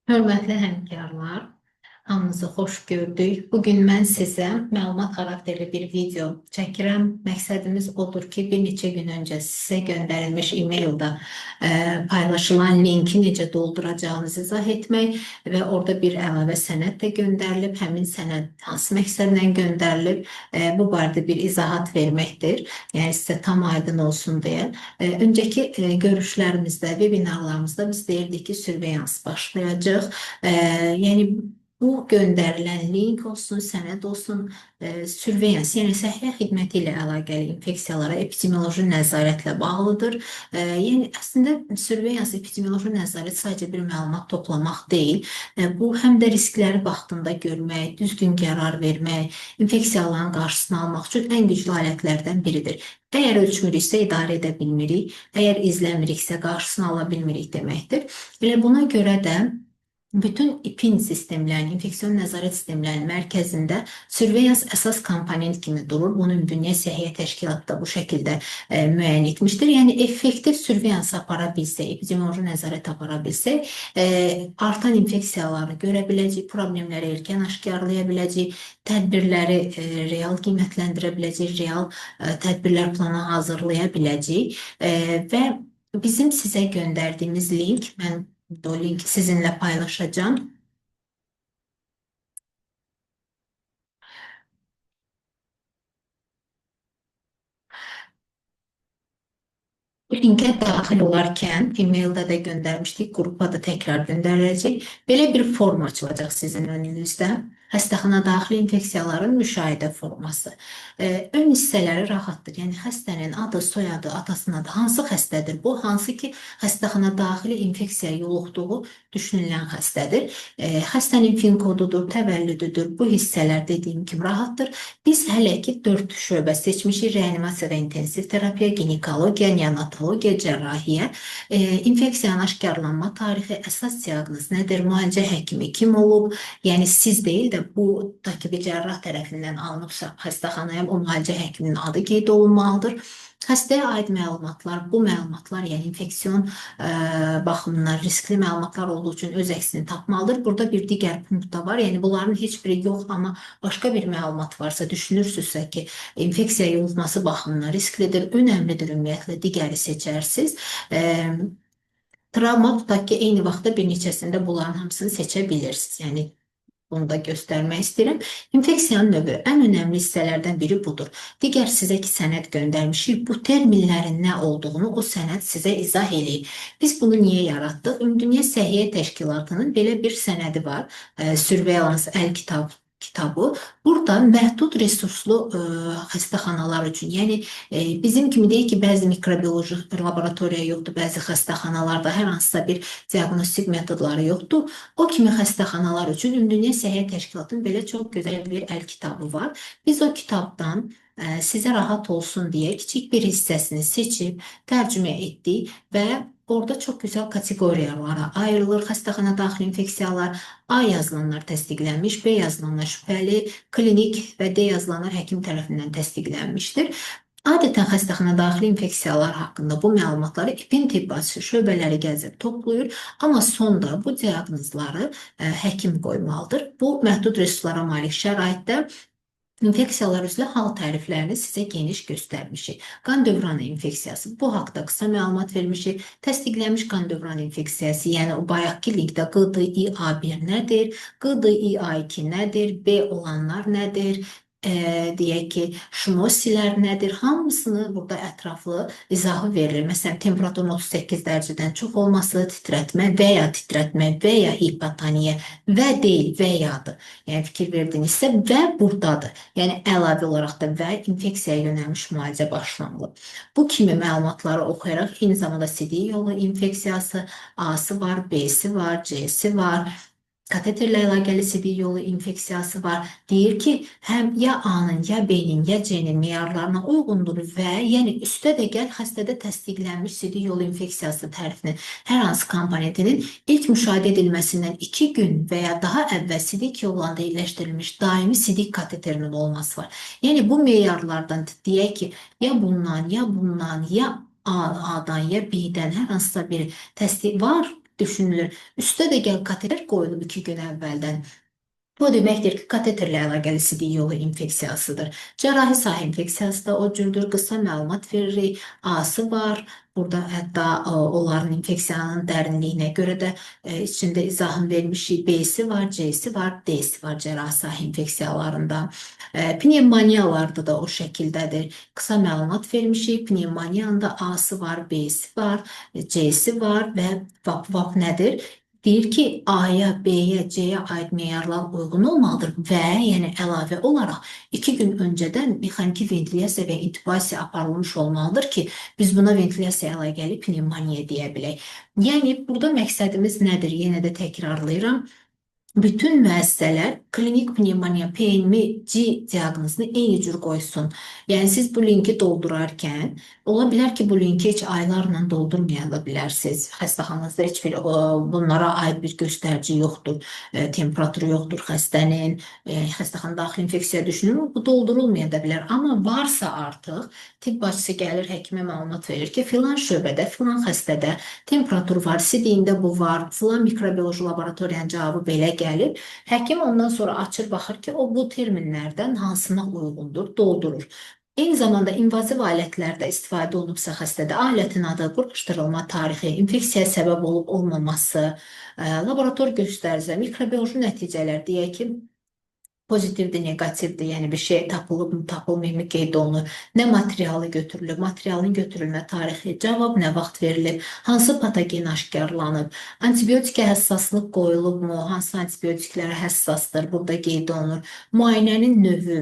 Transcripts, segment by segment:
Hörmətli həmkarlar, hamınızı xoş gördük. Bugün mən sizə məlumat xarakterli bir video çəkirəm. Məqsədimiz odur ki, bir neçə gün öncə sizə göndərilmiş e-maildə paylaşılan linki necə dolduracağınızı izah etmək və orada bir əlavə sənəd də göndərilib. Həmin sənəd hansı məqsədlə göndərilib, bu barədə bir izahat verməkdir. Yəni sizə tam aydın olsun deyə. Öncəki görüşlərimizdə, webinarlarımızda biz deyirdik ki, surveillance başlayacaq. Yəni bu göndərilən link olsun, sənəd olsun, surveillance, yəni səhiyyə xidməti ilə əlaqəli infeksiyalara epidemioloji nəzarətlə bağlıdır. Yəni əslində surveillance, epidemioloji nəzarət sadəcə bir məlumat toplamaq deyil. Bu həm də riskləri vaxtında görmək, düzgün qərar vermək, infeksiyaların qarşısını almaq üçün ən güclü alətlərdən biridir. Əgər ölçmürüksə idarə edə bilmirik, əgər izləmiriksə qarşısını ala bilmirik deməkdir. Elə buna görə də bütün İPIN sistemlərinin, infeksiyon nəzarət sistemlərinin mərkəzində surveillance əsas komponent kimi durur. Bunu Ümumdünya Səhiyyə Təşkilatı da bu şəkildə müəyyən etmişdir. Yəni effektiv surveillance apara bilsək, epidemioloji nəzarət apara bilsək, artan infeksiyaları görə biləcək, problemləri erkən aşkarlaya biləcək, tədbirləri real qiymətləndirə biləcək, real tədbirlər planı hazırlaya biləcək və bizim sizə göndərdiyimiz link, mən o linki sizinlə paylaşacağım. Linkə daxil olarkən e-maildə də göndərmişdik, qrupa da təkrar göndəriləcək. Belə bir form açılacaq sizin önünüzdə. Xəstəxana daxili infeksiyaların müşahidə forması. Ön hissələri rahatdır. Yəni xəstənin adı, soyadı, atasının adı, hansı xəstədir bu? Hansı ki, xəstəxana daxili infeksiya yoluxduğu düşünülən xəstədir. Xəstənin fin kodudur, təvəllüdüdür. Bu hissələr dediyim kimi rahatdır. Biz hələ ki 4 şöbə seçmişik. Reanimasiya və intensiv terapiya, ginekologiya, neonatologiya, cərrahiyyə, infeksiyanın aşkarlanma tarixi, əsas diaqnoz nədir, müalicə həkimi kim olub, yəni siz deyil də bu takibi cərrah tərəfindən alınıbsa xəstəxanaya o müalicə həkiminin adı qeyd olunmalıdır. Xəstəyə aid məlumatlar, bu məlumatlar, yəni infeksiyon baxımından riskli məlumatlar olduğu üçün öz əksini tapmalıdır. Burada bir digər punkt da var, yəni bunların heç biri yox, amma başqa bir məlumat varsa, düşünürsünüzsə ki, infeksiya yoluxması baxımından risklidir, önəmlidir ümumiyyətlə, digəri seçərsiniz. Travma tutaq ki, eyni vaxtda bir neçəsində bunların hamısını seçə bilirsiniz. Yəni bunu da göstərmək istəyirəm. İnfeksiyanın növü ən önəmli hissələrdən biri budur. Digər sizə ki sənəd göndərmişik. Bu terminlərin nə olduğunu o sənəd sizə izah eləyir. Biz bunu niyə yaratdıq? Ümumdünya Səhiyyə Təşkilatının belə bir sənədi var. Surveillance əl kitabı. Burada məhdud resurslu xəstəxanalar üçün, yəni bizim kimi deyək ki, bəzi mikrobioloji laboratoriya yoxdur, bəzi xəstəxanalarda hər hansısa bir diaqnostik metodları yoxdur. O kimi xəstəxanalar üçün Ümumdünya Səhiyyə Təşkilatının belə çox gözəl bir əl kitabı var. Biz o kitabdan sizə rahat olsun deyə kiçik bir hissəsini seçib tərcümə etdik və orada çox gözəl kateqoriyalara ayrılır. Xəstəxana daxili infeksiyalar, A yazılanlar təsdiqlənmiş, B yazılanlar şübhəli, klinik və D yazılanlar həkim tərəfindən təsdiqlənmişdir. Adətən xəstəxana daxili infeksiyalar haqqında bu məlumatları İPIN tibb bacısı şöbələri gəzib toplayır, amma sonda bu diaqnozları həkim qoymalıdır. Bu məhdud resurslara malik şəraitdə infeksiyalar üzrə hal təriflərini sizə geniş göstərmişik. Qan dövranı infeksiyası. Bu haqda qısa məlumat vermişik. Təsdiqlənmiş qan dövranı infeksiyası, yəni o bayaqki linkdə QDIA1 nədir, QDIA2 nədir, B olanlar nədir, deyək ki, şmosilər nədir, hamısını burada ətraflı izahı verilir. Məsələn, temperaturun 38 dərəcədən çox olması, titrətmə və ya hipotoniya və deyil və yadır. Yəni fikir verdinizsə və buradadır. Yəni əlavə olaraq da və infeksiyaya yönəlmiş müalicə başlanılıb. Bu kimi məlumatları oxuyaraq eyni zamanda sidik yolu infeksiyası, A-sı var, B-si var, C-si var. Kateterlə əlaqəli sidik yolu infeksiyası var. Deyir ki, həm ya A-nın, ya B-nin, ya C-nin meyarlarına uyğundur və yəni üstə də gəl xəstədə təsdiqlənmiş sidik yolu infeksiyası tərifinin hər hansı komponentinin ilk müşahidə edilməsindən 2 gün və ya daha əvvəl sidik yollarında yerləşdirilmiş daimi sidik kateterinin olması var. Yəni bu meyarlardan deyək ki, ya bundan, ya bundan, ya A-dan, ya B-dən hər hansısa bir təsdiq var. düşünülür. Üstə də gəl kateter qoyulub 2 gün əvvəldən. Bu deməkdir ki, kateterlə əlaqəli sidik yolu infeksiyasıdır. Cərrahi sahə infeksiyası da o cürdür. Qısa məlumat veririk. A-sı var. Burada hətta onların infeksiyanın dərinliyinə görə də içində izahını vermişik. B-si var, C-si var, D-si var cərrahi sahə infeksiyalarında. Pnevmoniyalarda da o şəkildədir. Qısa məlumat vermişik. Pnevmoniyanın da A-sı var, B-si var, C-si var və VAP nədir? Deyir ki, A-ya, B-yə, C-yə aid meyarlar uyğun olmalıdır və yəni əlavə olaraq 2 gün öncədən mexaniki ventilyasiya və intubasiya aparılmış olmalıdır ki, biz buna ventilyasiya əlaqəli pnevmoniya deyə bilək. Yəni, burada məqsədimiz nədir? Yenə də təkrarlayıram. Bütün müəssisələr klinik pnevmoniya PNMC diaqnozunu eyni cür qoysun. Yəni siz bu linki doldurarkən ola bilər ki, bu linki heç aylarla doldurmaya da bilərsiniz. Xəstəxananızda heç bir bunlara aid bir göstərici yoxdur. Temperaturu yoxdur xəstənin, xəstəxana daxili infeksiya düşünülür. Bu doldurulmaya da bilər. Amma varsa artıq tibb başçısı gəlir həkimə məlumat verir ki, filan şöbədə, filan xəstədə temperatur var, sidiyində bu var, filan mikrobioloji laboratoriyanın cavabı belə gəlir. Həkim ondan sonra açır, baxır ki, o bu terminlərdən hansına uyğundur, doldurur. Eyni zamanda invaziv alətlərdə istifadə olunubsa xəstədə alətin adı, quraşdırılma tarixi, infeksiyaya səbəb olub olmaması, laborator göstəricilər, mikrobioloji nəticələr deyək ki, pozitivdir, negativdir, yəni bir şey tapılıb mı, tapılmayıb mı qeyd olunur. Nə materialı götürülüb, materialın götürülmə tarixi, cavab nə vaxt verilib, hansı patogen aşkarlanıb, antibiotikə həssaslıq qoyulub mu, hansı antibiotiklərə həssasdır, burada qeyd olunur. Müayinənin növü,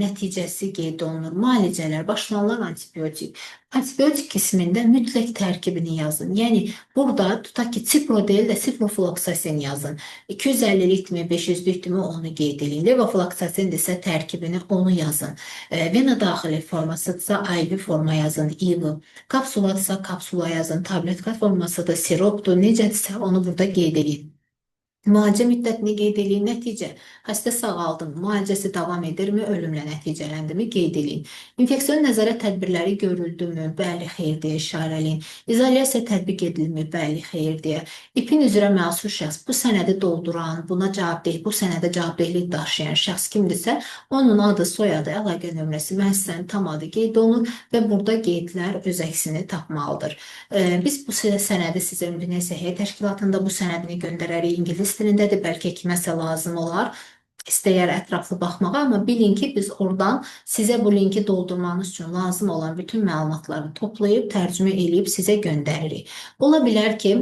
nəticəsi qeyd olunur. Müalicələr, başlanılan antibiotik. Antibiotik qismində mütləq tərkibini yazın. Yəni, burada tutaq ki, Cipro deyil də Ciprofloxacin yazın. 250-likmi, 500-lükmü onu qeyd edin. Levofloxacin isə tərkibini onu yazın. Vena daxili formasıdsa IV forma yazın, IV. Kapsuladsa kapsula yazın. Tabletka forması da siropdur. Necədirsə onu burada qeyd edin. Müalicə müddətini qeyd edin, nəticə, xəstə sağaldı mı, müalicəsi davam edirmi, ölümlə nəticələndi mi, qeyd edin. İnfeksiyon nəzarət tədbirləri görüldü mü, bəli, xeyr deyə işarələyin. İzolyasiya tətbiq edilmi, bəli, xeyr deyə. İPin üzrə məsul şəxs bu sənədi dolduran, buna cavabdeh, bu sənədə cavabdehlik daşıyan şəxs kimdirsə, onun adı, soyadı, əlaqə nömrəsi, müəssisənin tam adı qeyd olunur və burada qeydlər öz əksini tapmalıdır. Biz bu sənədi sizə Ümumdünya Səhiyyə Təşkilatında bu sənədini göndərərik, ingilis dilindədir, bəlkə kiməsə lazım olar, istəyər ətraflı baxmağa, amma bilin ki, biz oradan sizə bu linki doldurmanız üçün lazım olan bütün məlumatları toplayıb, tərcümə edib sizə göndəririk. Ola bilər ki,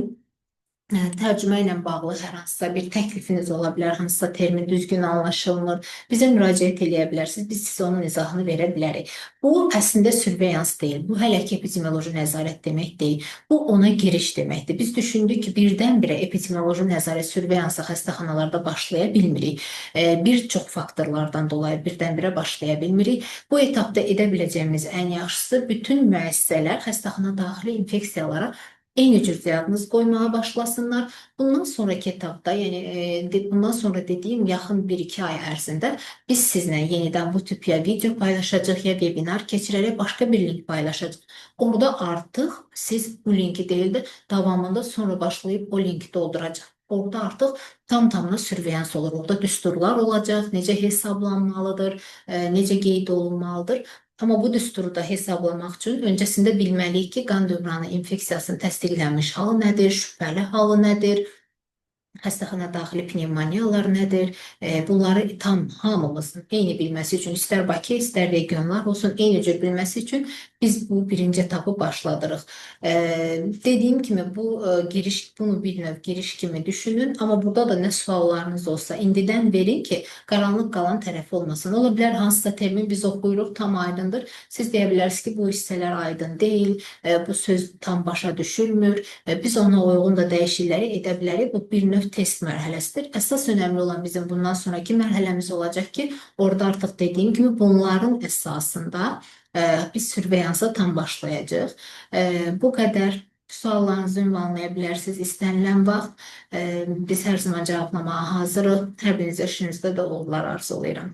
tərcümə ilə bağlı hər hansısa bir təklifiniz ola bilər, hansısa termin düzgün anlaşılmır, bizə müraciət edə bilərsiniz, biz sizə onun izahını verə bilərik. Bu, əslində sürveyans deyil, bu hələ ki epidemioloji nəzarət demək deyil, bu ona giriş deməkdir. Biz düşündük ki, birdən-birə epidemioloji nəzarət sürveyansa xəstəxanalarda başlaya bilmirik. Bir çox faktorlardan dolayı birdən-birə başlaya bilmirik. Bu etapda edə biləcəyimiz ən yaxşısı bütün müəssisələr xəstəxana daxili infeksiyalara eyni cür diaqnoz qoymağa başlasınlar. Bundan sonraki etapda, yəni bundan sonra dediyim yaxın 1-2 ay ərzində biz sizlə yenidən bu tip ya video paylaşacaq, ya webinar keçirərək başqa bir link paylaşacaq. Orada artıq siz bu linki deyil də davamında sonra başlayıb o linki dolduracaq. Orada artıq tam-tamına sürveyans olur. Orada düsturlar olacaq, necə hesablanmalıdır, necə qeyd olunmalıdır. Amma bu düsturu da hesablamaq üçün öncəsində bilməliyik ki, qan dövranı infeksiyasının təsdiqlənmiş halı nədir, şübhəli halı nədir, xəstəxana daxili pnevmoniyalar nədir? Bunları tam hamımızın eyni bilməsi üçün, istər Bakı, istər regionlar olsun, eyni cür bilməsi üçün biz bu birinci etapı başladırıq. Dediyim kimi, bunu bir növ giriş kimi düşünün, amma burada da nə suallarınız olsa indidən verin ki, qaranlıq qalan tərəfi olmasın. Ola bilər, hansısa termin biz oxuyuruq, tam aydındır. Siz deyə bilərsiniz ki, bu hissələr aydın deyil, bu söz tam başa düşülmür, biz ona uyğun da dəyişiklikləri edə bilərik. Bu bir növ test mərhələsidir. Əsas önəmli olan bizim bundan sonraki mərhələmiz olacaq ki, orada artıq dediyim kimi bunların əsasında biz sürveyansa tam başlayacaq. Bu qədər. Suallarınızı ünvanlaya bilərsiniz istənilən vaxt. Biz hər zaman cavablamağa hazırıq. Hər birinizə işinizdə də uğurlar arzulayıram.